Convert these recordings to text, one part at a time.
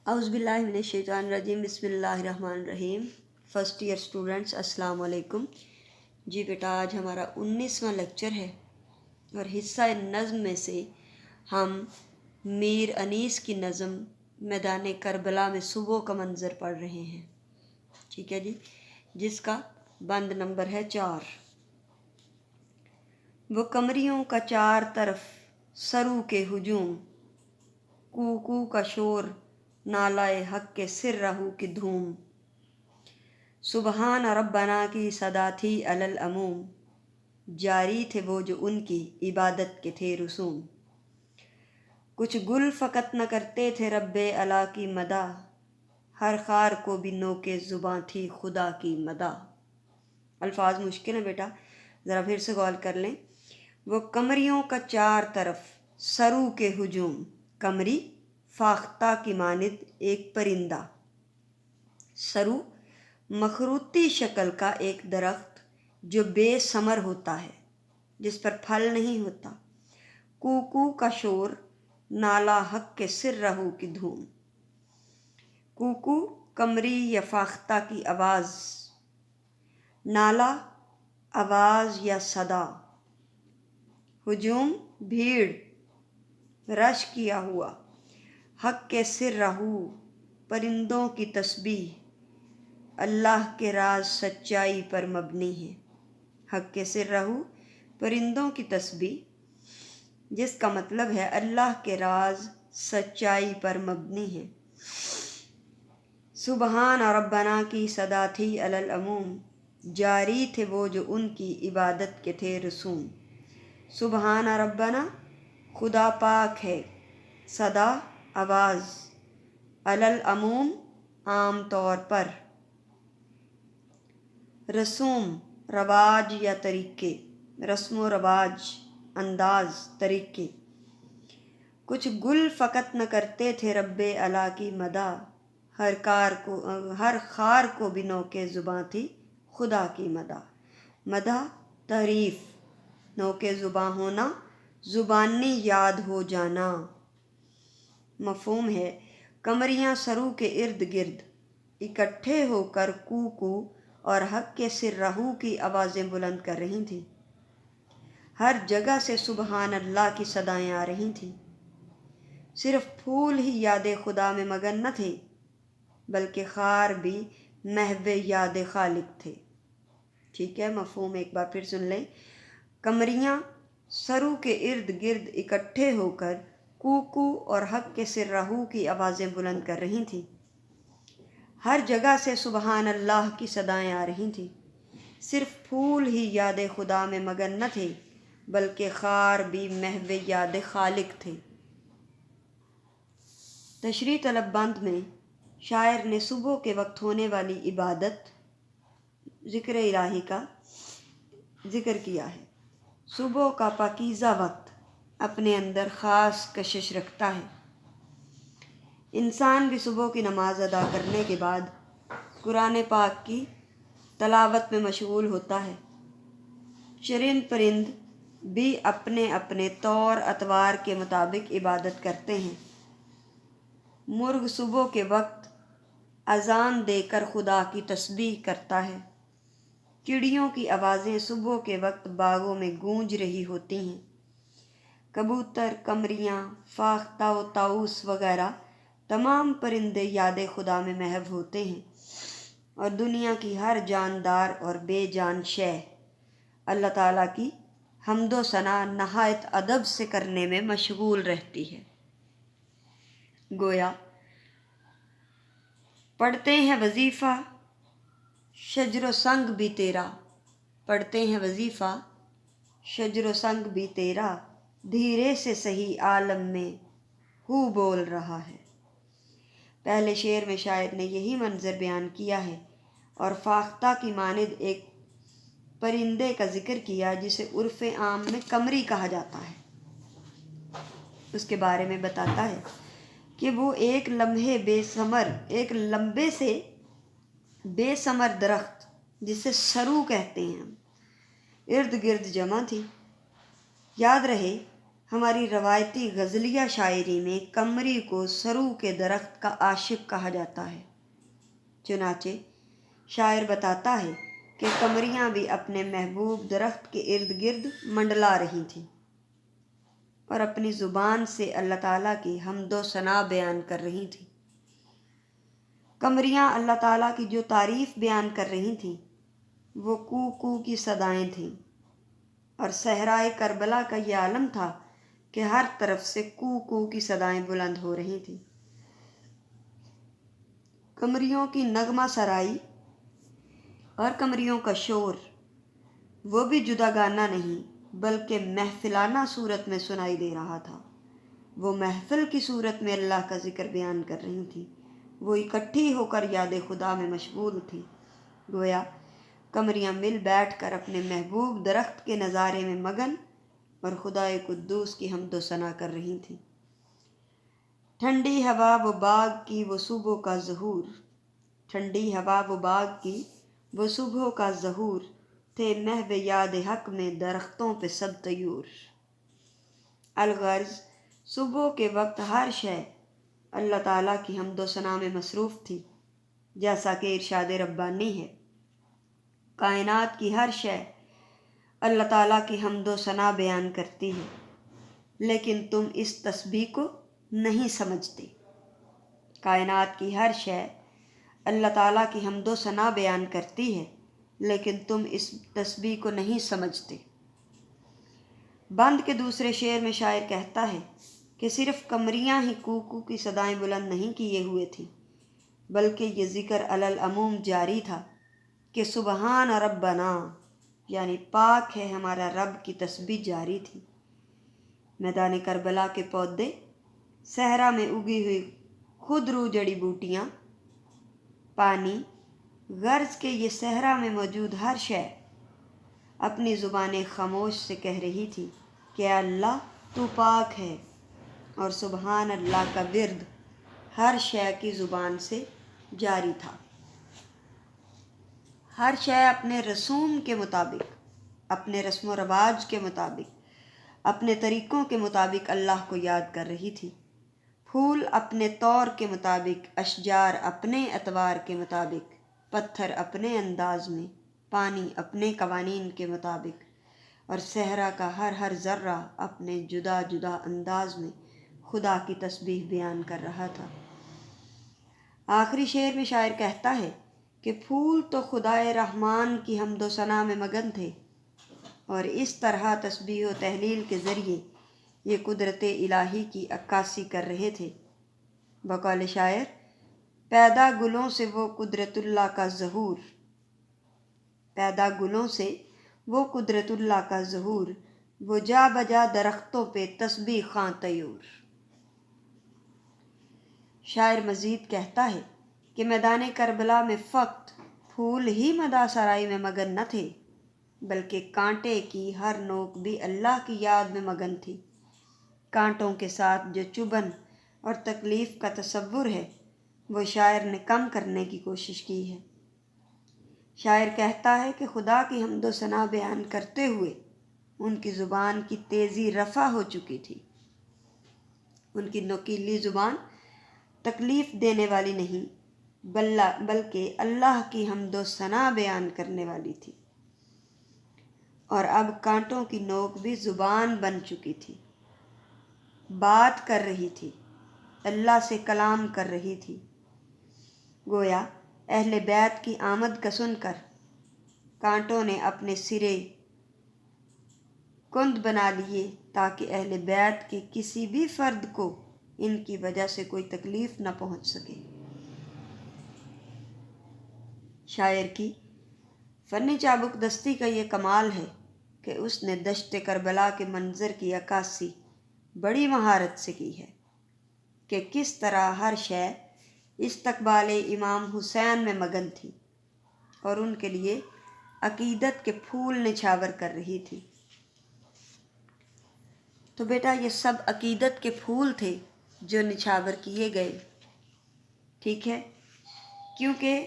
اعوذ باللہ من الشیطان الرجیم، بسم اللہ الرحمن الرحیم۔ فرسٹ ایئر اسٹوڈنٹس السلام علیکم۔ جی بیٹا، آج ہمارا 19واں لیکچر ہے اور حصہ نظم میں سے ہم میر انیس کی نظم میدان کربلا میں صبح کا منظر پڑھ رہے ہیں، ٹھیک ہے جی، جس کا بند نمبر ہے 4۔ وہ قمریوں کا چار طرف سرو کے ہجوم، کوکو کا شور نالائے حق کے سر رہو کی دھوم، سبحان ربنا کی صدا تھی علی العموم، جاری تھے وہ جو ان کی عبادت کے تھے رسوم، کچھ گل فقط نہ کرتے تھے رب اعلیٰ کی مدح، ہر خار کو بھی نوکے زباں تھی خدا کی مدح۔ الفاظ مشکل ہیں بیٹا، ذرا پھر سے غور کر لیں۔ وہ قمریوں کا چار طرف سرو کے ہجوم، قمری فاختہ کی مانند ایک پرندہ، سرو مخروطی شکل کا ایک درخت جو بے ثمر ہوتا ہے، جس پر پھل نہیں ہوتا، کوکو کا شور نالا حق کے سر رہو کی دھوم، کوکو قمری یا فاختہ کی آواز، نالا آواز یا صدا، ہجوم بھیڑ، رش کیا ہوا، حق کے سر رہو پرندوں کی تسبیح، اللہ کے راز سچائی پر مبنی ہے۔ حق کے سر رہو پرندوں کی تسبیح، جس کا مطلب ہے اللہ کے راز سچائی پر مبنی ہے۔ سبحان ربنا کی صدا تھی علی العموم، جاری تھے وہ جو ان کی عبادت کے تھے رسوم۔ سبحان ربنا خدا پاک ہے، صدا آواز، علی العموم عام طور پر، رسوم رواج یا طریقے، رسم و رواج، انداز، طریقے، کچھ گل فقط نہ کرتے تھے رب اعلیٰ کی مدح، ہر خار کو بھی نوکے زباں تھی خدا کی مدح۔ مدح تعریف، نوکے زباں ہونا، زبانی یاد ہو جانا۔ مفہوم ہے، قمریاں سرو کے ارد گرد اکٹھے ہو کر کوکو اور حق کے سر رہو کی آوازیں بلند کر رہی تھیں، ہر جگہ سے سبحان اللہ کی صدائیں آ رہی تھیں۔ صرف پھول ہی یاد خدا میں مگن نہ تھے، بلکہ خار بھی محو یاد خالق تھے، ٹھیک ہے۔ مفہوم ایک بار پھر سن لیں۔ قمریاں سرو کے ارد گرد اکٹھے ہو کر کوکو اور حق کے سر رہو کی آوازیں بلند کر رہی تھیں، ہر جگہ سے سبحان اللہ کی صدائیں آ رہی تھیں۔ صرف پھول ہی یاد خدا میں مگن نہ تھے، بلکہ خار بھی محو یاد خالق تھے۔ تشریح طلب بند میں شاعر نے صبح کے وقت ہونے والی عبادت ذکر الہی کا ذکر کیا ہے۔ صبح کا پاکیزہ وقت اپنے اندر خاص کشش رکھتا ہے۔ انسان بھی صبح کی نماز ادا کرنے کے بعد قرآن پاک کی تلاوت میں مشغول ہوتا ہے۔ چرند پرند بھی اپنے اپنے طور اتوار کے مطابق عبادت کرتے ہیں۔ مرغ صبح کے وقت اذان دے کر خدا کی تسبیح کرتا ہے۔ چڑیوں کی آوازیں صبح کے وقت باغوں میں گونج رہی ہوتی ہیں۔ کبوتر، قمریاں، فاختہ و طاؤس وغیرہ تمام پرندے یاد خدا میں محو ہوتے ہیں، اور دنیا کی ہر جاندار اور بے جان شے اللہ تعالیٰ کی حمد و ثنا نہایت ادب سے کرنے میں مشغول رہتی ہے۔ گویا پڑھتے ہیں وظیفہ شجر و سنگ بھی تیرا، پڑھتے ہیں وظیفہ شجر و سنگ بھی تیرا، دھیرے سے صحیح عالم میں ہو بول رہا ہے۔ پہلے شعر میں شاعر نے یہی منظر بیان کیا ہے اور فاختہ کی مانند ایک پرندے کا ذکر کیا جسے عرف عام میں قمری کہا جاتا ہے۔ اس کے بارے میں بتاتا ہے کہ وہ ایک لمبے سے بے ثمر درخت جسے سرو کہتے ہیں، ارد گرد جمع تھی۔ یاد رہے ہماری روایتی غزلیہ شاعری میں قمری کو سرو کے درخت کا عاشق کہا جاتا ہے۔ چنانچہ شاعر بتاتا ہے کہ قمریاں بھی اپنے محبوب درخت کے ارد گرد منڈلا رہی تھیں اور اپنی زبان سے اللہ تعالیٰ کی حمد و ثنا بیان کر رہی تھیں۔ قمریاں اللہ تعالیٰ کی جو تعریف بیان کر رہی تھیں وہ کو کو کی صدائیں تھیں، اور صحرائے کربلا کا یہ عالم تھا کہ ہر طرف سے کو کو کی صدائیں بلند ہو رہی تھیں۔ قمریوں کی نغمہ سرائی اور قمریوں کا شور وہ بھی جدا گانا نہیں بلکہ محفلانہ صورت میں سنائی دے رہا تھا۔ وہ محفل کی صورت میں اللہ کا ذکر بیان کر رہی تھیں، وہ اکٹھی ہو کر یاد خدا میں مشغول تھیں۔ گویا قمریاں مل بیٹھ کر اپنے محبوب درخت کے نظارے میں مگن اور خدائے قدوس کی حمد و ثنا کر رہی تھیں۔ ٹھنڈی ہوا و باغ کی وہ صبح کا ظہور، ٹھنڈی ہوا و باغ کی وہ صبح کا ظہور، تھے محو یاد حق میں درختوں پہ سب طیور۔ الغرض صبح کے وقت ہر شے اللہ تعالیٰ کی حمد و ثنا میں مصروف تھی، جیسا کہ ارشاد ربانی ہے، کائنات کی ہر شے اللہ تعالیٰ کی حمد و ثنا بیان کرتی ہے، لیکن تم اس تسبیح کو نہیں سمجھتے۔ کائنات کی ہر شے اللہ تعالیٰ کی حمد و ثنا بیان کرتی ہے، لیکن تم اس تسبیح کو نہیں سمجھتے۔ بند کے دوسرے شعر میں شاعر کہتا ہے کہ صرف قمریاں ہی کو کو کی صدائیں بلند نہیں کیے ہوئے تھیں، بلکہ یہ ذکر علی العموم جاری تھا کہ سبحان ربنا، یعنی پاک ہے ہمارا رب کی تسبیح جاری تھی۔ میدان کربلا کے پودے، صحرا میں اگی ہوئی خودرو جڑی بوٹیاں، پانی، غرض کہ یہ صحرا میں موجود ہر شے اپنی زبان خاموش سے کہہ رہی تھی کہ اللہ تو پاک ہے، اور سبحان اللہ کا ورد ہر شے کی زبان سے جاری تھا۔ ہر شے اپنے رسوم کے مطابق، اپنے رسم و رواج کے مطابق، اپنے طریقوں کے مطابق اللہ کو یاد کر رہی تھی۔ پھول اپنے طور کے مطابق، اشجار اپنے اطوار کے مطابق، پتھر اپنے انداز میں، پانی اپنے قوانین کے مطابق، اور صحرا کا ہر ذرہ اپنے جدا جدا انداز میں خدا کی تسبیح بیان کر رہا تھا۔ آخری شعر میں شاعر کہتا ہے کہ پھول تو خدائے رحمان کی حمد و ثنا میں مگن تھے، اور اس طرح تسبیح و تحلیل کے ذریعے یہ قدرت الہی کی عکاسی کر رہے تھے۔ بقول شاعر، پیدا گلوں سے وہ قدرت اللہ کا ظہور، پیدا گلوں سے وہ قدرت اللہ کا ظہور، وہ جا بجا درختوں پہ تسبیح خواں طیور۔ شاعر مزید کہتا ہے کہ میدان کربلا میں فقط پھول ہی مدح سرائی میں مگن نہ تھے، بلکہ کانٹے کی ہر نوک بھی اللہ کی یاد میں مگن تھی۔ کانٹوں کے ساتھ جو چبھن اور تکلیف کا تصور ہے وہ شاعر نے کم کرنے کی کوشش کی ہے۔ شاعر کہتا ہے کہ خدا کی حمد و ثنا بیان کرتے ہوئے ان کی زبان کی تیزی رفع ہو چکی تھی۔ ان کی نوکیلی زبان تکلیف دینے والی نہیں بلکہ اللہ کی حمد و ثنا بیان کرنے والی تھی، اور اب کانٹوں کی نوک بھی زبان بن چکی تھی، بات کر رہی تھی، اللہ سے کلام کر رہی تھی۔ گویا اہل بیت کی آمد کا سن کر کانٹوں نے اپنے سرے کند بنا لیے تاکہ اہل بیت کے کسی بھی فرد کو ان کی وجہ سے کوئی تکلیف نہ پہنچ سکے۔ شاعر کی فنی چابک دستی کا یہ کمال ہے کہ اس نے دشت کربلا کے منظر کی عکاسی بڑی مہارت سے کی ہے کہ کس طرح ہر شے استقبال امام حسین میں مگن تھی اور ان کے لیے عقیدت کے پھول نچھاور کر رہی تھی۔ تو بیٹا یہ سب عقیدت کے پھول تھے جو نچھاور کیے گئے، ٹھیک ہے، کیونکہ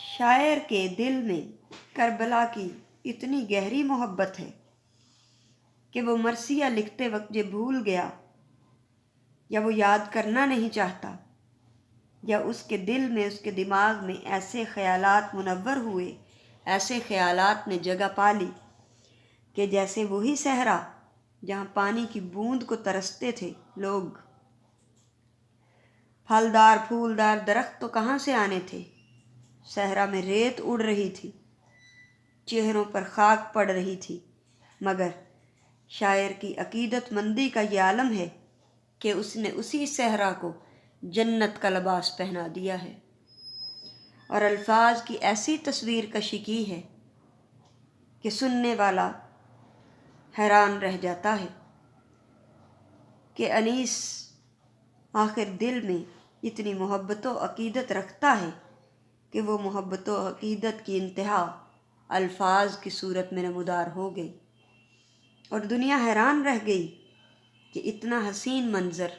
شاعر کے دل میں کربلا کی اتنی گہری محبت ہے کہ وہ مرثیہ لکھتے وقت یہ بھول گیا یا وہ یاد کرنا نہیں چاہتا، یا اس کے دل میں، اس کے دماغ میں ایسے خیالات منور ہوئے، ایسے خیالات نے جگہ پا لی کہ جیسے وہی صحرا جہاں پانی کی بوند کو ترستے تھے لوگ، پھلدار پھولدار درخت تو کہاں سے آنے تھے، صحرا میں ریت اڑ رہی تھی، چہروں پر خاک پڑ رہی تھی، مگر شاعر کی عقیدت مندی کا یہ عالم ہے کہ اس نے اسی صحرا کو جنت کا لباس پہنا دیا ہے، اور الفاظ کی ایسی تصویر کشی کی ہے کہ سننے والا حیران رہ جاتا ہے کہ انیس آخر دل میں اتنی محبت و عقیدت رکھتا ہے کہ وہ محبت و عقیدت کی انتہا الفاظ کی صورت میں نمودار ہو گئی، اور دنیا حیران رہ گئی کہ اتنا حسین منظر،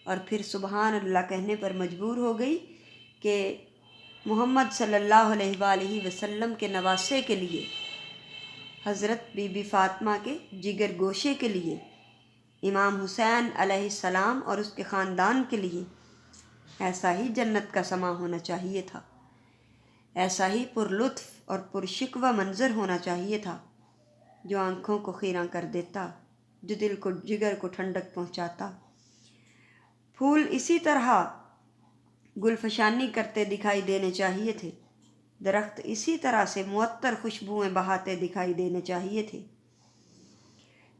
اور پھر سبحان اللہ کہنے پر مجبور ہو گئی کہ محمد صلی اللہ علیہ وآلہ وسلم کے نواسے کے لیے، حضرت بی بی فاطمہ کے جگر گوشے کے لیے، امام حسین علیہ السلام اور اس کے خاندان کے لیے ایسا ہی جنت کا سما ہونا چاہیے تھا، ایسا ہی پر لطف اور پر شکوہ منظر ہونا چاہیے تھا، جو آنکھوں کو خیرہ کر دیتا، جو دل کو، جگر کو ٹھنڈک پہنچاتا۔ پھول اسی طرح گلفشانی کرتے دکھائی دینے چاہیے تھے، درخت اسی طرح سے معطر خوشبوئیں بہاتے دکھائی دینے چاہیے تھے،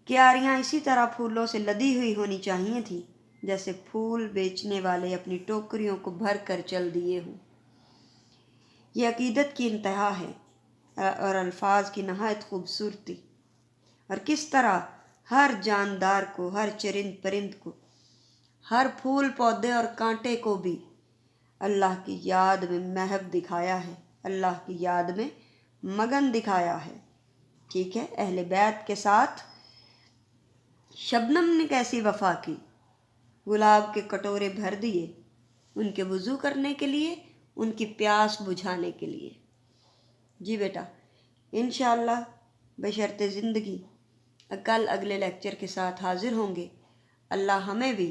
کیاریاں اسی طرح پھولوں سے لدی ہوئی ہونی چاہیے تھیں جیسے پھول بیچنے والے اپنی ٹوکریوں کو بھر کر چل دیے ہوں۔ یہ عقیدت کی انتہا ہے اور الفاظ کی نہایت خوبصورتی، اور کس طرح ہر جاندار کو، ہر چرند پرند کو، ہر پھول پودے اور کانٹے کو بھی اللہ کی یاد میں محو دکھایا ہے، اللہ کی یاد میں مگن دکھایا ہے۔ ٹھیک ہے، اہل بیت کے ساتھ شبنم نے کیسی وفا کی، گلاب کے کٹورے بھر دیے ان کے وضو کرنے کے لیے، ان کی پیاس بجھانے کے لیے۔ جی بیٹا، انشاءاللہ بشرط زندگی کل اگلے لیکچر کے ساتھ حاضر ہوں گے۔ اللہ ہمیں بھی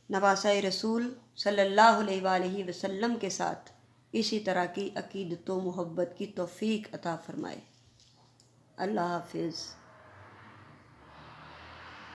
نواسۂ رسول صلی اللہ علیہ وآلہ وسلم کے ساتھ اسی طرح کی عقیدت و محبت کی توفیق عطا فرمائے۔ اللہ حافظ۔